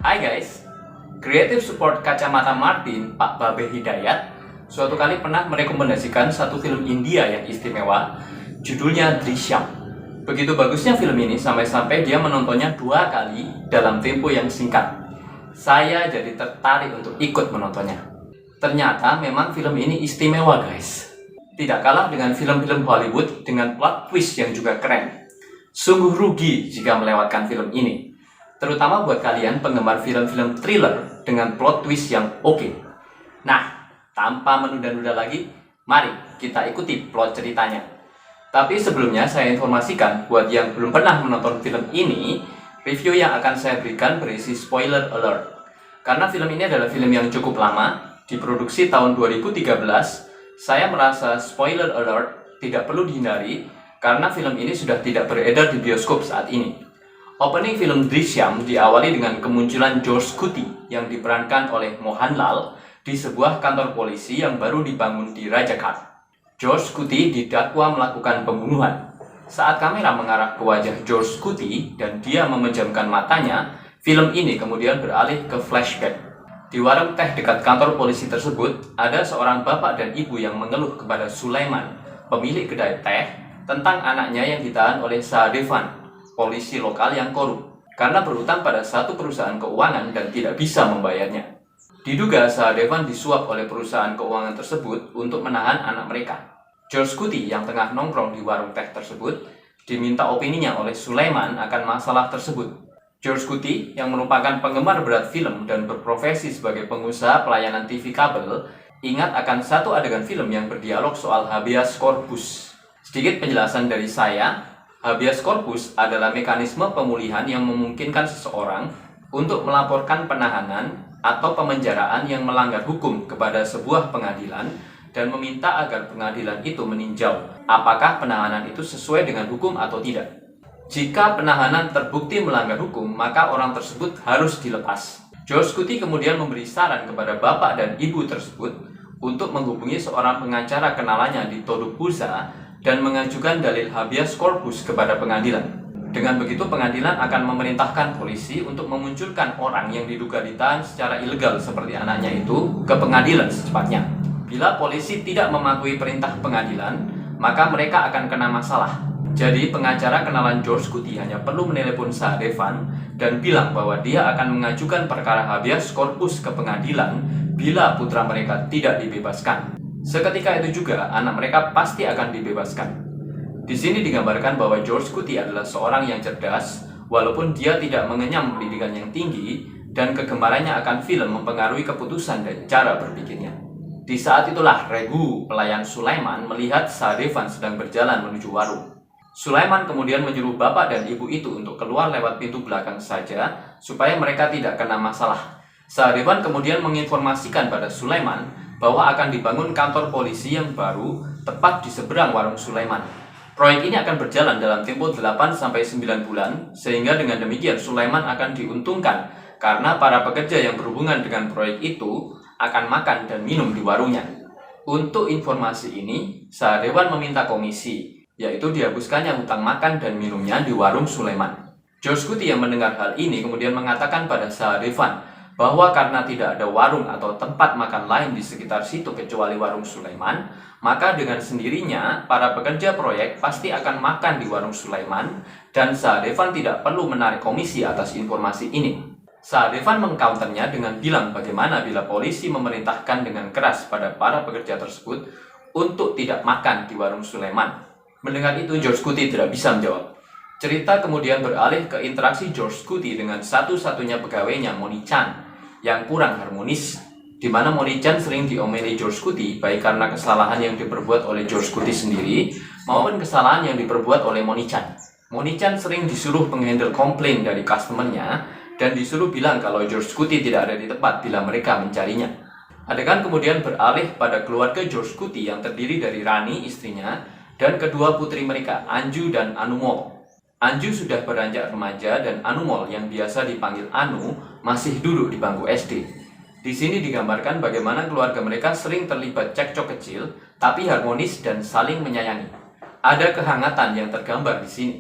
Hai guys, Creative Support Kacamata Martin, Pak Babe Hidayat, suatu kali pernah merekomendasikan satu film India yang istimewa, judulnya Drishyam. Begitu bagusnya film ini sampai-sampai dia menontonnya 2 kali dalam tempo yang singkat. Saya jadi tertarik untuk ikut menontonnya. Ternyata memang film ini istimewa guys. Tidak kalah dengan film-film Hollywood dengan plot twist yang juga keren. Sungguh rugi jika melewatkan film ini, terutama buat kalian penggemar film-film thriller dengan plot twist yang oke. Nah, tanpa menunda-nunda lagi, mari kita ikuti plot ceritanya. Tapi sebelumnya saya informasikan buat yang belum pernah menonton film ini, review yang akan saya berikan berisi spoiler alert. Karena film ini adalah film yang cukup lama, diproduksi tahun 2013, saya merasa spoiler alert tidak perlu dihindari karena film ini sudah tidak beredar di bioskop saat ini. Opening film Drishyam diawali dengan kemunculan George Clooney yang diperankan oleh Mohanlal di sebuah kantor polisi yang baru dibangun di Rajaghat. George Clooney didakwa melakukan pembunuhan. Saat kamera mengarah ke wajah George Clooney dan dia memejamkan matanya, film ini kemudian beralih ke flashback. Di warung teh dekat kantor polisi tersebut, ada seorang bapak dan ibu yang mengeluh kepada Sulaiman, pemilik kedai teh, tentang anaknya yang ditahan oleh Sahadevan, polisi lokal yang korup, karena berutang pada satu perusahaan keuangan dan tidak bisa membayarnya. Diduga Sahadevan disuap oleh perusahaan keuangan tersebut untuk menahan anak mereka. George Clooney yang tengah nongkrong di warung teh tersebut diminta opininya oleh Sulaiman akan masalah tersebut. George Clooney yang merupakan penggemar berat film dan berprofesi sebagai pengusaha pelayanan TV kabel ingat akan satu adegan film yang berdialog soal habeas corpus. Sedikit penjelasan dari saya, habeas corpus adalah mekanisme pemulihan yang memungkinkan seseorang untuk melaporkan penahanan atau pemenjaraan yang melanggar hukum kepada sebuah pengadilan dan meminta agar pengadilan itu meninjau apakah penahanan itu sesuai dengan hukum atau tidak. Jika penahanan terbukti melanggar hukum, maka orang tersebut harus dilepas. George Clooney kemudian memberi saran kepada bapak dan ibu tersebut untuk menghubungi seorang pengacara kenalannya di Todupuzha dan mengajukan dalil habeas corpus kepada pengadilan. Dengan begitu, pengadilan akan memerintahkan polisi untuk memunculkan orang yang diduga ditahan secara ilegal seperti anaknya itu ke pengadilan secepatnya. Bila polisi tidak mematuhi perintah pengadilan, maka mereka akan kena masalah. Jadi, pengacara kenalan George Clooney hanya perlu menelepon Sahadevan dan bilang bahwa dia akan mengajukan perkara habeas corpus ke pengadilan bila putra mereka tidak dibebaskan. Seketika itu juga, anak mereka pasti akan dibebaskan. Di sini digambarkan bahwa George Clooney adalah seorang yang cerdas, walaupun dia tidak mengenyam pendidikan yang tinggi, dan kegemarannya akan film mempengaruhi keputusan dan cara berpikirnya. Di saat itulah Regu, pelayan Sulaiman, melihat Sahadevan sedang berjalan menuju warung. Sulaiman kemudian menyuruh bapak dan ibu itu untuk keluar lewat pintu belakang saja, supaya mereka tidak kena masalah. Sahadevan kemudian menginformasikan pada Sulaiman bahwa akan dibangun kantor polisi yang baru tepat di seberang warung Sulaiman. Proyek ini akan berjalan dalam tempo 8-9 bulan, sehingga dengan demikian Sulaiman akan diuntungkan karena para pekerja yang berhubungan dengan proyek itu akan makan dan minum di warungnya. Untuk informasi ini, Sahadevan meminta komisi, yaitu dihapuskannya hutang makan dan minumnya di warung Sulaiman. George Clooney yang mendengar hal ini kemudian mengatakan pada Sahadevan bahwa karena tidak ada warung atau tempat makan lain di sekitar situ kecuali warung Sulaiman, maka dengan sendirinya para pekerja proyek pasti akan makan di warung Sulaiman dan Sahadevan tidak perlu menarik komisi atas informasi ini. Sahadevan mengcounternya dengan bilang bagaimana bila polisi memerintahkan dengan keras pada para pekerja tersebut untuk tidak makan di warung Sulaiman. Mendengar itu, George Clooney tidak bisa menjawab. Cerita kemudian beralih ke interaksi George Clooney dengan satu-satunya pegawainya, Moni Chan, yang kurang harmonis, di mana Moni Chan sering diomeli George Clooney baik karena kesalahan yang diperbuat oleh George Clooney sendiri maupun kesalahan yang diperbuat oleh Moni Chan. Moni Chan sering disuruh menghandle komplain dari customernya dan disuruh bilang kalau George Clooney tidak ada di tempat bila mereka mencarinya. Adegan kemudian beralih pada keluarga George Clooney yang terdiri dari Rani, istrinya, dan kedua putri mereka, Anju dan Anumol. Anju sudah beranjak remaja dan Anumol yang biasa dipanggil Anu masih duduk di bangku SD. Di sini digambarkan bagaimana keluarga mereka sering terlibat cekcok kecil, tapi harmonis dan saling menyayangi. Ada kehangatan yang tergambar di sini.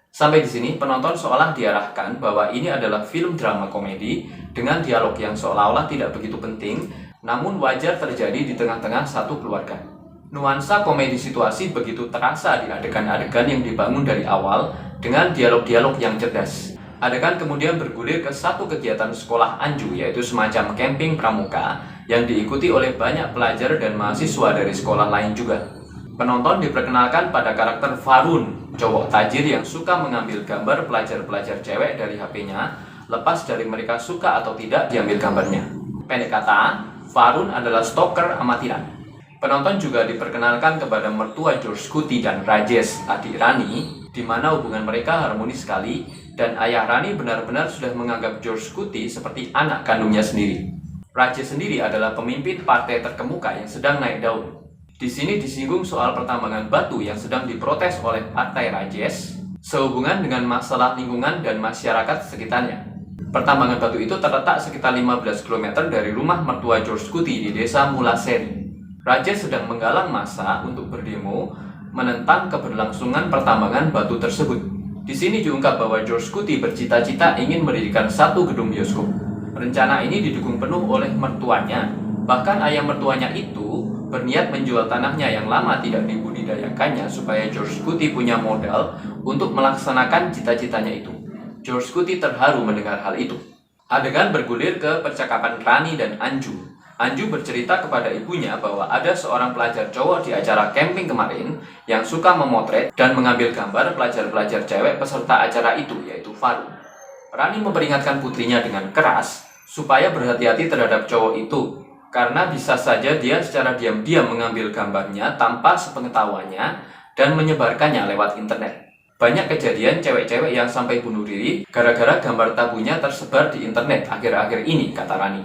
Sampai di sini penonton seolah diarahkan bahwa ini adalah film drama komedi dengan dialog yang seolah-olah tidak begitu penting, namun wajar terjadi di tengah-tengah satu keluarga. Nuansa komedi situasi begitu terasa di adegan-adegan yang dibangun dari awal dengan dialog-dialog yang cerdas. Adegan kemudian bergulir ke satu kegiatan sekolah Anju, yaitu semacam camping pramuka yang diikuti oleh banyak pelajar dan mahasiswa dari sekolah lain juga. Penonton diperkenalkan pada karakter Farun, cowok tajir yang suka mengambil gambar pelajar-pelajar cewek dari HP-nya, lepas dari mereka suka atau tidak diambil gambarnya. Pendek kata, Farun adalah stalker amatiran. Penonton juga diperkenalkan kepada mertua George Kuti dan Rajesh, adik Rani, di mana hubungan mereka harmonis sekali, dan ayah Rani benar-benar sudah menganggap George Kuti seperti anak kandungnya sendiri. Rajesh sendiri adalah pemimpin partai terkemuka yang sedang naik daun. Di sini disinggung soal pertambangan batu yang sedang diprotes oleh partai Rajesh sehubungan dengan masalah lingkungan dan masyarakat sekitarnya. Pertambangan batu itu terletak sekitar 15 km dari rumah mertua George Kuti di desa Mulaseri. Rajesh sedang menggalang massa untuk berdemo menentang keberlangsungan pertambangan batu tersebut. Di sini diungkap bahwa George Kuti bercita-cita ingin mendirikan satu gedung bioskop. Rencana ini didukung penuh oleh mertuanya, bahkan ayah mertuanya itu berniat menjual tanahnya yang lama tidak dibudidayakannya supaya George Kuti punya modal untuk melaksanakan cita-citanya itu. George Kuti terharu mendengar hal itu. Adegan bergulir ke percakapan Rani dan Anju. Anju bercerita kepada ibunya bahwa ada seorang pelajar cowok di acara camping kemarin yang suka memotret dan mengambil gambar pelajar-pelajar cewek peserta acara itu, yaitu Farun. Rani memperingatkan putrinya dengan keras supaya berhati-hati terhadap cowok itu, karena bisa saja dia secara diam-diam mengambil gambarnya tanpa sepengetahuannya dan menyebarkannya lewat internet. Banyak kejadian cewek-cewek yang sampai bunuh diri gara-gara gambar tabunya tersebar di internet akhir-akhir ini, kata Rani.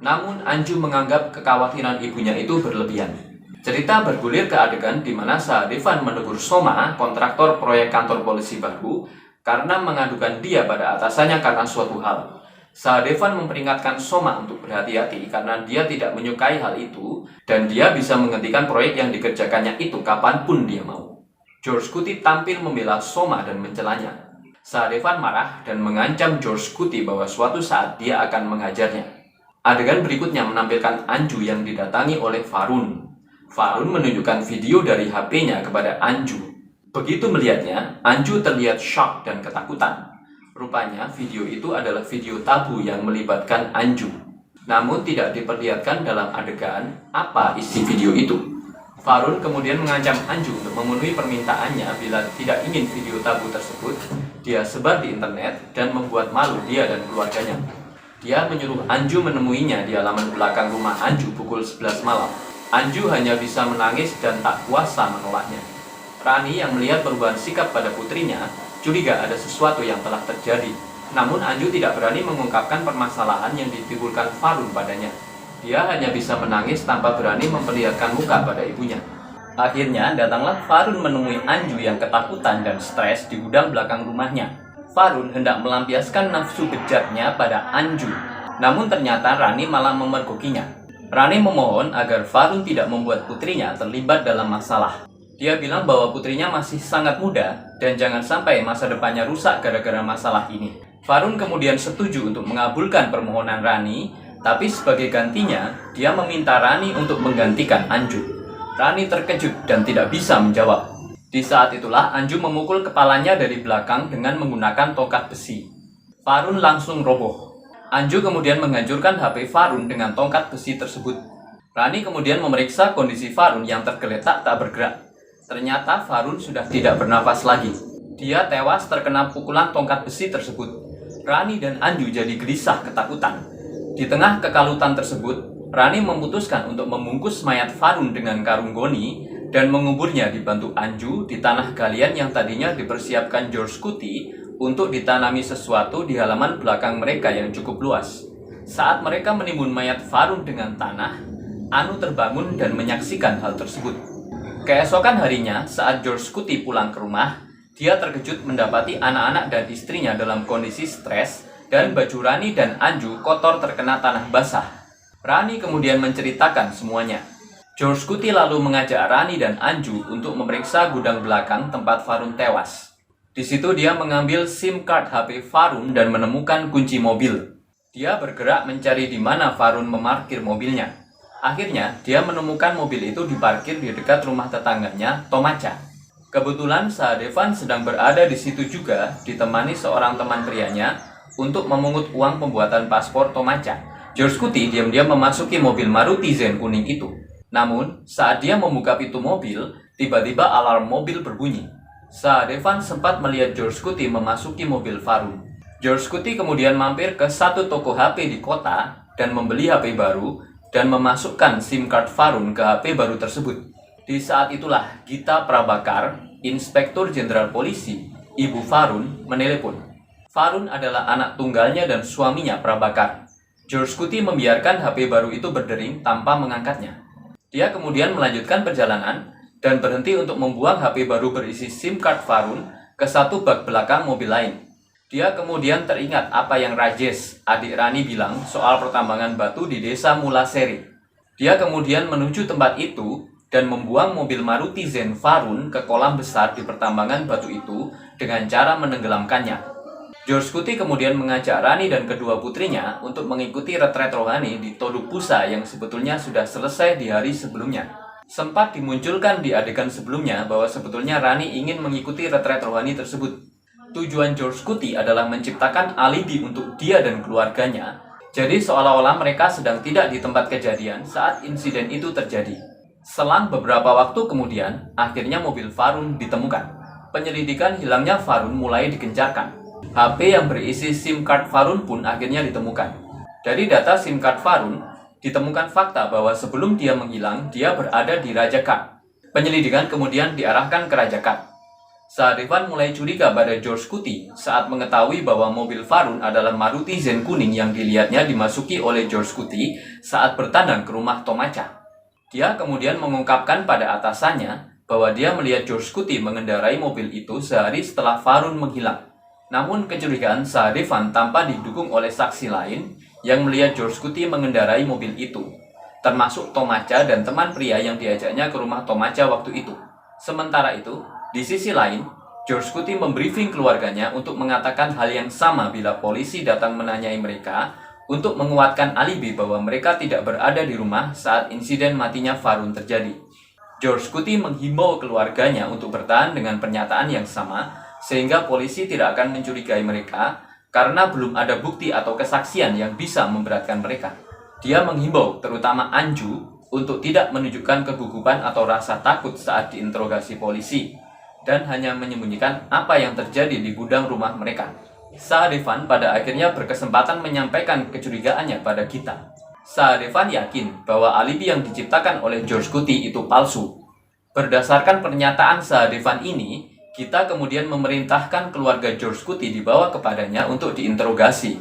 Namun Anju menganggap kekhawatiran ibunya itu berlebihan. Cerita bergulir ke adegan di mana Sahadevan menegur Soma, kontraktor proyek kantor polisi baru, karena mengadukan dia pada atasannya karena suatu hal. Sahadevan memperingatkan Soma untuk berhati-hati karena dia tidak menyukai hal itu dan dia bisa menghentikan proyek yang dikerjakannya itu kapanpun dia mau. George Kuti tampil membela Soma dan mencelanya. Sahadevan marah dan mengancam George Kuti bahwa suatu saat dia akan mengajarnya. Adegan berikutnya menampilkan Anju yang didatangi oleh Farun. Farun menunjukkan video dari HP-nya kepada Anju. Begitu melihatnya, Anju terlihat shock dan ketakutan. Rupanya video itu adalah video tabu yang melibatkan Anju. Namun tidak diperlihatkan dalam adegan apa isi video itu. Farun kemudian mengancam Anju untuk memenuhi permintaannya bila tidak ingin video tabu tersebut dia sebar di internet dan membuat malu dia dan keluarganya. Dia menyuruh Anju menemuinya di halaman belakang rumah Anju pukul 11 malam. Anju hanya bisa menangis dan tak kuasa menolaknya. Rani yang melihat perubahan sikap pada putrinya curiga ada sesuatu yang telah terjadi. Namun Anju tidak berani mengungkapkan permasalahan yang ditimbulkan Farun padanya. Dia hanya bisa menangis tanpa berani memperlihatkan muka pada ibunya. Akhirnya datanglah Farun menemui Anju yang ketakutan dan stres di gudang belakang rumahnya. Farun hendak melampiaskan nafsu bejatnya pada Anju. Namun ternyata Rani malah memergokinya. Rani memohon agar Farun tidak membuat putrinya terlibat dalam masalah. Dia bilang bahwa putrinya masih sangat muda dan jangan sampai masa depannya rusak gara-gara masalah ini. Farun kemudian setuju untuk mengabulkan permohonan Rani, tapi sebagai gantinya, dia meminta Rani untuk menggantikan Anju. Rani terkejut dan tidak bisa menjawab. Di saat itulah Anju memukul kepalanya dari belakang dengan menggunakan tongkat besi. Farun langsung roboh. Anju kemudian menghancurkan HP Farun dengan tongkat besi tersebut. Rani kemudian memeriksa kondisi Farun yang tergeletak tak bergerak. Ternyata Farun sudah tidak bernafas lagi. Dia tewas terkena pukulan tongkat besi tersebut. Rani dan Anju jadi gelisah ketakutan. Di tengah kekalutan tersebut, Rani memutuskan untuk membungkus mayat Farun dengan karung goni dan menguburnya dibantu Anju di tanah galian yang tadinya dipersiapkan George Kuti untuk ditanami sesuatu di halaman belakang mereka yang cukup luas. Saat mereka menimbun mayat Farun dengan tanah, Anu terbangun dan menyaksikan hal tersebut. Keesokan harinya, saat George Kuti pulang ke rumah, dia terkejut mendapati anak-anak dan istrinya dalam kondisi stres dan baju Rani dan Anju kotor terkena tanah basah. Rani kemudian menceritakan semuanya. George Kuti lalu mengajak Rani dan Anju untuk memeriksa gudang belakang tempat Farun tewas. Di situ dia mengambil SIM card HP Farun dan menemukan kunci mobil. Dia bergerak mencari di mana Farun memarkir mobilnya. Akhirnya, dia menemukan mobil itu diparkir di dekat rumah tetangganya, Tomaca. Kebetulan Sahadevan sedang berada di situ juga, ditemani seorang teman prianya untuk memungut uang pembuatan paspor Tomaca. George Kuti diam-diam memasuki mobil Maruti Zen kuning itu. Namun, saat dia membuka pintu mobil, tiba-tiba alarm mobil berbunyi. Sahadevan sempat melihat George Kuti memasuki mobil Farun. George Kuti kemudian mampir ke satu toko HP di kota dan membeli HP baru dan memasukkan SIM card Farun ke HP baru tersebut. Di saat itulah Gita Prabhakar, Inspektur Jenderal Polisi, Ibu Farun, menelepon. Farun adalah anak tunggalnya dan suaminya Prabhakar. George Kuti membiarkan HP baru itu berdering tanpa mengangkatnya. Dia kemudian melanjutkan perjalanan dan berhenti untuk membuang HP baru berisi SIM card Farun ke satu bak belakang mobil lain. Dia kemudian teringat apa yang Rajesh, adik Rani bilang soal pertambangan batu di desa Mulaseri. Dia kemudian menuju tempat itu dan membuang mobil Maruti Zen Farun ke kolam besar di pertambangan batu itu dengan cara menenggelamkannya. George Kuti kemudian mengajak Rani dan kedua putrinya untuk mengikuti retret rohani di Toduk Pusa yang sebetulnya sudah selesai di hari sebelumnya. Sempat dimunculkan di adegan sebelumnya bahwa sebetulnya Rani ingin mengikuti retret rohani tersebut. Tujuan George Kuti adalah menciptakan alibi untuk dia dan keluarganya, jadi seolah-olah mereka sedang tidak di tempat kejadian saat insiden itu terjadi. Selang beberapa waktu kemudian, akhirnya mobil Farun ditemukan. Penyelidikan hilangnya Farun mulai digencarkan. HP yang berisi SIM card Farun pun akhirnya ditemukan. Dari data SIM card Farun, ditemukan fakta bahwa sebelum dia menghilang, dia berada di Raja Kat. Penyelidikan kemudian diarahkan ke Raja Kat. Sahadevan mulai curiga pada George Kuti saat mengetahui bahwa mobil Farun adalah Maruti Zen kuning yang dilihatnya dimasuki oleh George Kuti saat bertandang ke rumah Tomaca. Dia kemudian mengungkapkan pada atasannya bahwa dia melihat George Kuti mengendarai mobil itu sehari setelah Farun menghilang. Namun kecurigaan Sahadevan tanpa didukung oleh saksi lain yang melihat George Kuti mengendarai mobil itu, termasuk Tomaca dan teman pria yang diajaknya ke rumah Tomaca waktu itu. Sementara itu, di sisi lain, George Kuti membriefing keluarganya untuk mengatakan hal yang sama bila polisi datang menanyai mereka untuk menguatkan alibi bahwa mereka tidak berada di rumah saat insiden matinya Farun terjadi. George Kuti menghimbau keluarganya untuk bertahan dengan pernyataan yang sama sehingga polisi tidak akan mencurigai mereka karena belum ada bukti atau kesaksian yang bisa memberatkan mereka. Dia menghimbau terutama Anju untuk tidak menunjukkan kegugupan atau rasa takut saat diinterogasi polisi dan hanya menyembunyikan apa yang terjadi di gudang rumah mereka. Sahadevan pada akhirnya berkesempatan menyampaikan kecurigaannya pada Gita. Sahadevan yakin bahwa alibi yang diciptakan oleh George Kuti itu palsu. Berdasarkan pernyataan Sahadevan ini, Gita kemudian memerintahkan keluarga George Kuti dibawa kepadanya untuk diinterogasi.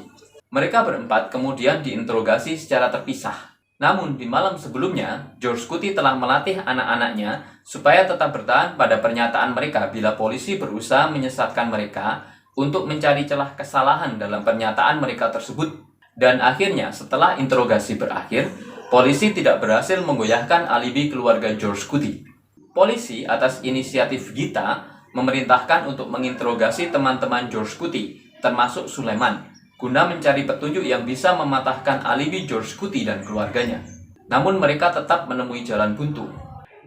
Mereka berempat kemudian diinterogasi secara terpisah. Namun di malam sebelumnya, George Kuti telah melatih anak-anaknya supaya tetap bertahan pada pernyataan mereka bila polisi berusaha menyesatkan mereka untuk mencari celah kesalahan dalam pernyataan mereka tersebut. Dan akhirnya setelah interogasi berakhir, polisi tidak berhasil menggoyahkan alibi keluarga George Kuti. Polisi atas inisiatif Gita memerintahkan untuk menginterogasi teman-teman George Kuti, termasuk Sulaiman, guna mencari petunjuk yang bisa mematahkan alibi George Kuti dan keluarganya. Namun mereka tetap menemui jalan buntu.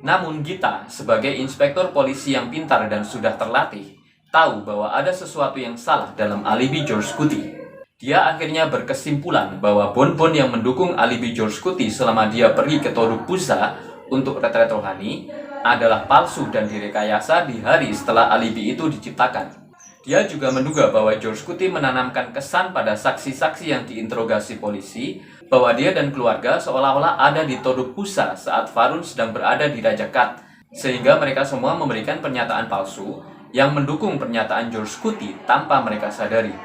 Namun Gita, sebagai inspektur polisi yang pintar dan sudah terlatih, tahu bahwa ada sesuatu yang salah dalam alibi George Kuti. Dia akhirnya berkesimpulan bahwa bon-bon yang mendukung alibi George Kuti selama dia pergi ke Toduk Pusa untuk retret rohani adalah palsu dan direkayasa di hari setelah alibi itu diciptakan. Dia juga menduga bahwa George Kuti menanamkan kesan pada saksi-saksi yang diinterogasi polisi bahwa dia dan keluarga seolah-olah ada di Toduk Pusa saat Farun sedang berada di Raja Kat, sehingga mereka semua memberikan pernyataan palsu yang mendukung pernyataan George Kuti tanpa mereka sadari.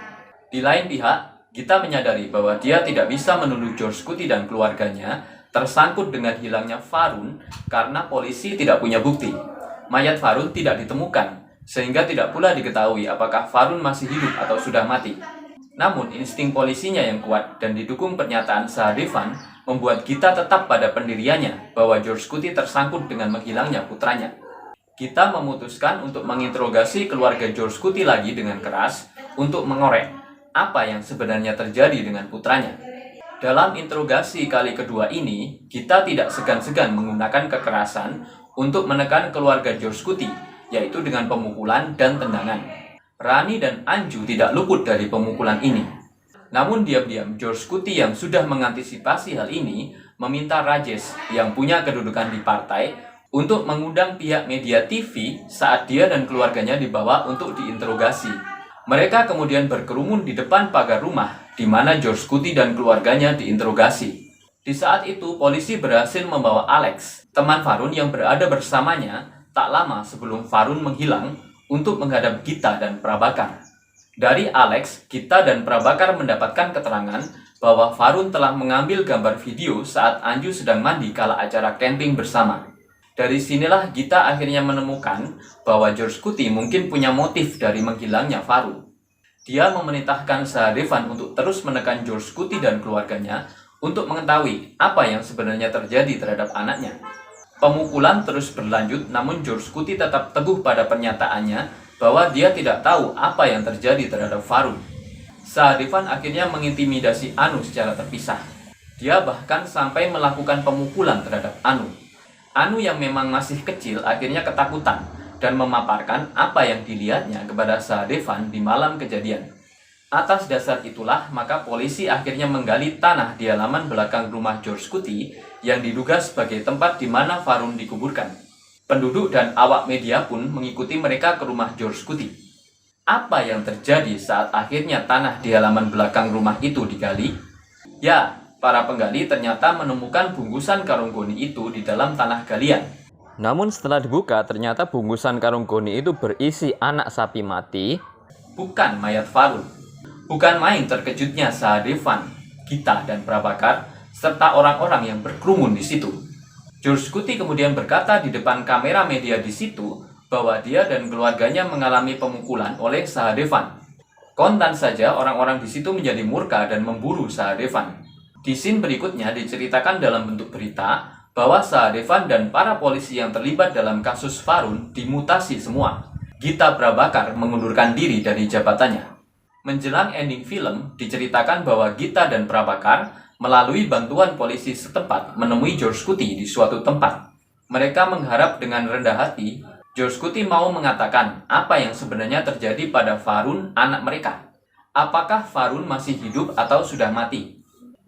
Di lain pihak, Gita menyadari bahwa dia tidak bisa menuduh George Kuti dan keluarganya tersangkut dengan hilangnya Farun karena polisi tidak punya bukti. Mayat Farun tidak ditemukan, sehingga tidak pula diketahui apakah Farun masih hidup atau sudah mati. Namun insting polisinya yang kuat dan didukung pernyataan Sahadevan membuat Gita tetap pada pendiriannya bahwa George Kuti tersangkut dengan menghilangnya putranya. Kita memutuskan untuk menginterogasi keluarga George Kuti lagi dengan keras untuk mengorek apa yang sebenarnya terjadi dengan putranya. Dalam interogasi kali kedua ini, kita tidak segan-segan menggunakan kekerasan untuk menekan keluarga George Kuti, yaitu dengan pemukulan dan tendangan. Rani dan Anju tidak luput dari pemukulan ini. Namun diam-diam George Kuti yang sudah mengantisipasi hal ini meminta Rajesh yang punya kedudukan di partai untuk mengundang pihak media TV saat dia dan keluarganya dibawa untuk diinterogasi. Mereka kemudian berkerumun di depan pagar rumah di mana George Kuti dan keluarganya diinterogasi. Di saat itu, polisi berhasil membawa Alex, teman Varun yang berada bersamanya tak lama sebelum Varun menghilang untuk menghadap Gita dan Prabhakar. Dari Alex, Gita dan Prabhakar mendapatkan keterangan bahwa Varun telah mengambil gambar video saat Anju sedang mandi kala acara camping bersama. Dari sinilah Gita akhirnya menemukan bahwa George Kuti mungkin punya motif dari menghilangnya Varun. Dia memerintahkan Sahadevan untuk terus menekan George Kuti dan keluarganya untuk mengetahui apa yang sebenarnya terjadi terhadap anaknya. Pemukulan terus berlanjut, namun George Kuti tetap teguh pada pernyataannya bahwa dia tidak tahu apa yang terjadi terhadap Varun. Sahadevan akhirnya mengintimidasi Anu secara terpisah. Dia bahkan sampai melakukan pemukulan terhadap Anu. Anu yang memang masih kecil akhirnya ketakutan dan memaparkan apa yang dilihatnya kepada Sahadevan di malam kejadian. Atas dasar itulah, maka polisi akhirnya menggali tanah di halaman belakang rumah George Kuti yang diduga sebagai tempat di mana Varun dikuburkan. Penduduk dan awak media pun mengikuti mereka ke rumah George Kuti. Apa yang terjadi saat akhirnya tanah di halaman belakang rumah itu digali? Ya, para penggali ternyata menemukan bungkusan karung goni itu di dalam tanah galian. Namun setelah dibuka, ternyata bungkusan karung goni itu berisi anak sapi mati, bukan mayat Varun. Bukan main terkejutnya Sahadevan, Gita, dan Prabhakar, serta orang-orang yang berkerumun di situ. George Kuti kemudian berkata di depan kamera media di situ bahwa dia dan keluarganya mengalami pemukulan oleh Sahadevan. Kontan saja orang-orang di situ menjadi murka dan memburu Sahadevan. Di scene berikutnya diceritakan dalam bentuk berita bahwa Sahadevan dan para polisi yang terlibat dalam kasus Varun dimutasi semua. Gita Prabhakar mengundurkan diri dari jabatannya. Menjelang ending film, diceritakan bahwa Gita dan Prabhakar melalui bantuan polisi setempat menemui George Kuti di suatu tempat. Mereka mengharap dengan rendah hati, George Kuti mau mengatakan apa yang sebenarnya terjadi pada Varun, anak mereka. Apakah Varun masih hidup atau sudah mati?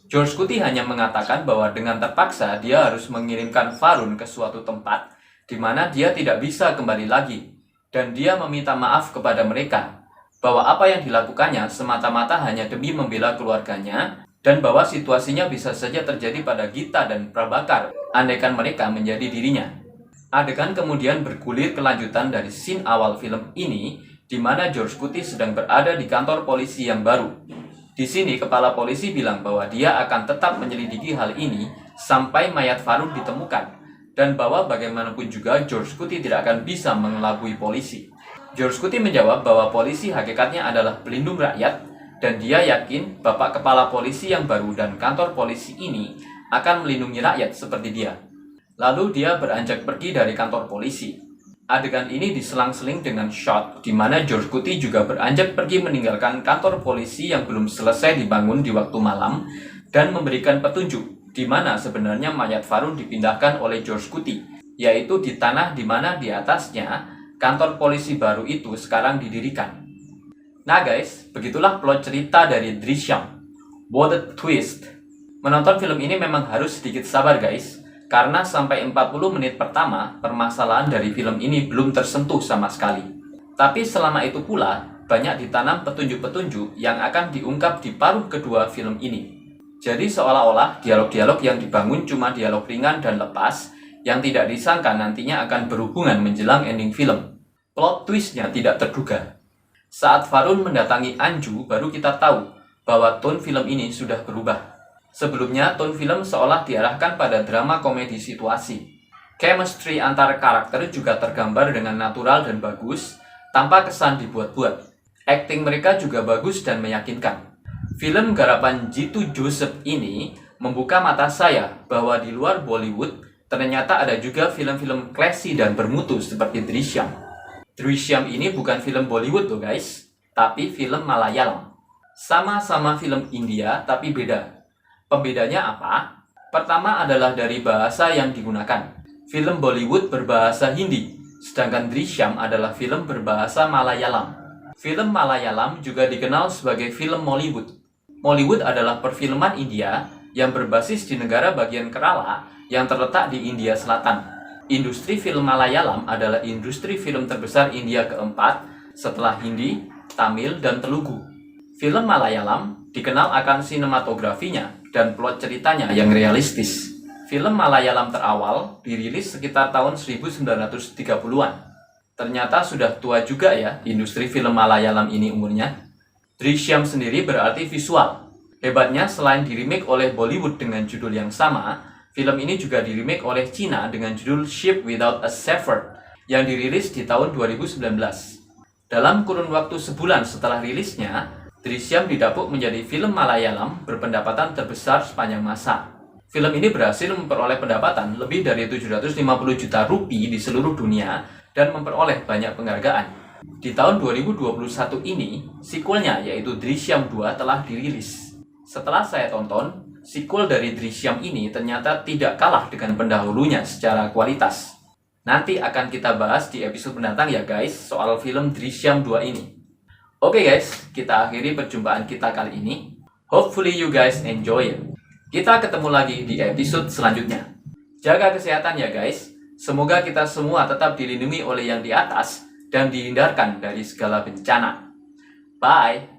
George Kuti hanya mengatakan bahwa dengan terpaksa dia harus mengirimkan Varun ke suatu tempat di mana dia tidak bisa kembali lagi, dan dia meminta maaf kepada mereka bahwa apa yang dilakukannya semata-mata hanya demi membela keluarganya, dan bahwa situasinya bisa saja terjadi pada Gita dan Prabhakar andaikan mereka menjadi dirinya. Adegan kemudian bergulir kelanjutan dari scene awal film ini di mana George Kuti sedang berada di kantor polisi yang baru. Di sini kepala polisi bilang bahwa dia akan tetap menyelidiki hal ini sampai mayat Varun ditemukan, dan bahwa bagaimanapun juga George Kuti tidak akan bisa mengelabui polisi. George Kuti menjawab bahwa polisi hakikatnya adalah pelindung rakyat, dan dia yakin bapak kepala polisi yang baru dan kantor polisi ini akan melindungi rakyat seperti dia. Lalu dia beranjak pergi dari kantor polisi. Adegan ini diselang-seling dengan shot di mana George Kuti juga beranjak pergi meninggalkan kantor polisi yang belum selesai dibangun di waktu malam dan memberikan petunjuk di mana sebenarnya mayat Varun dipindahkan oleh George Kuti, yaitu di tanah di mana di atasnya kantor polisi baru itu sekarang didirikan. Nah guys, begitulah plot cerita dari Drishyam. What a twist! Menonton film ini memang harus sedikit sabar guys, karena sampai 40 menit pertama, permasalahan dari film ini belum tersentuh sama sekali. Tapi selama itu pula, banyak ditanam petunjuk-petunjuk yang akan diungkap di paruh kedua film ini. Jadi seolah-olah dialog-dialog yang dibangun cuma dialog ringan dan lepas, yang tidak disangka nantinya akan berhubungan menjelang ending film. Plot twistnya tidak terduga. Saat Varun mendatangi Anju, baru kita tahu bahwa tone film ini sudah berubah. Sebelumnya, tone film seolah diarahkan pada drama komedi situasi. Chemistry antar karakter juga tergambar dengan natural dan bagus, tanpa kesan dibuat-buat. Akting mereka juga bagus dan meyakinkan. Film garapan Jitu Joseph ini membuka mata saya bahwa di luar Bollywood, Ternyata ada juga film-film classy dan bermutu seperti Drishyam. Drishyam ini bukan film Bollywood loh guys, tapi film Malayalam. Sama-sama film India tapi beda. Pembedanya apa? Pertama adalah dari bahasa yang digunakan. Film Bollywood berbahasa Hindi, sedangkan Drishyam adalah film berbahasa Malayalam. Film Malayalam juga dikenal sebagai film Mollywood. Mollywood adalah perfilman India yang berbasis di negara bagian Kerala yang terletak di India Selatan. Industri film Malayalam adalah industri film terbesar India keempat setelah Hindi, Tamil, dan Telugu. Film Malayalam dikenal akan sinematografinya dan plot ceritanya yang realistis. Film Malayalam terawal dirilis sekitar tahun 1930-an. Ternyata sudah tua juga ya industri film Malayalam ini umurnya. Drishyam sendiri berarti visual. Hebatnya selain di-remake oleh Bollywood dengan judul yang sama, film ini juga di-remake oleh Cina dengan judul Ship Without a Shepherd yang dirilis di tahun 2019. Dalam kurun waktu sebulan setelah rilisnya, Drishyam didapuk menjadi film Malayalam berpendapatan terbesar sepanjang masa. Film ini berhasil memperoleh pendapatan lebih dari 750 juta rupiah di seluruh dunia dan memperoleh banyak penghargaan. Di tahun 2021 ini, sequelnya yaitu Drishyam 2 telah dirilis. Setelah saya tonton, sequel dari Drishyam ini ternyata tidak kalah dengan pendahulunya secara kualitas. Nanti akan kita bahas di episode mendatang ya guys, soal film Drishyam 2 ini. Oke guys, kita akhiri perjumpaan kita kali ini. Hopefully you guys enjoy it. Kita ketemu lagi di episode selanjutnya. Jaga kesehatan ya guys. Semoga kita semua tetap dilindungi oleh yang di atas dan dihindarkan dari segala bencana. Bye!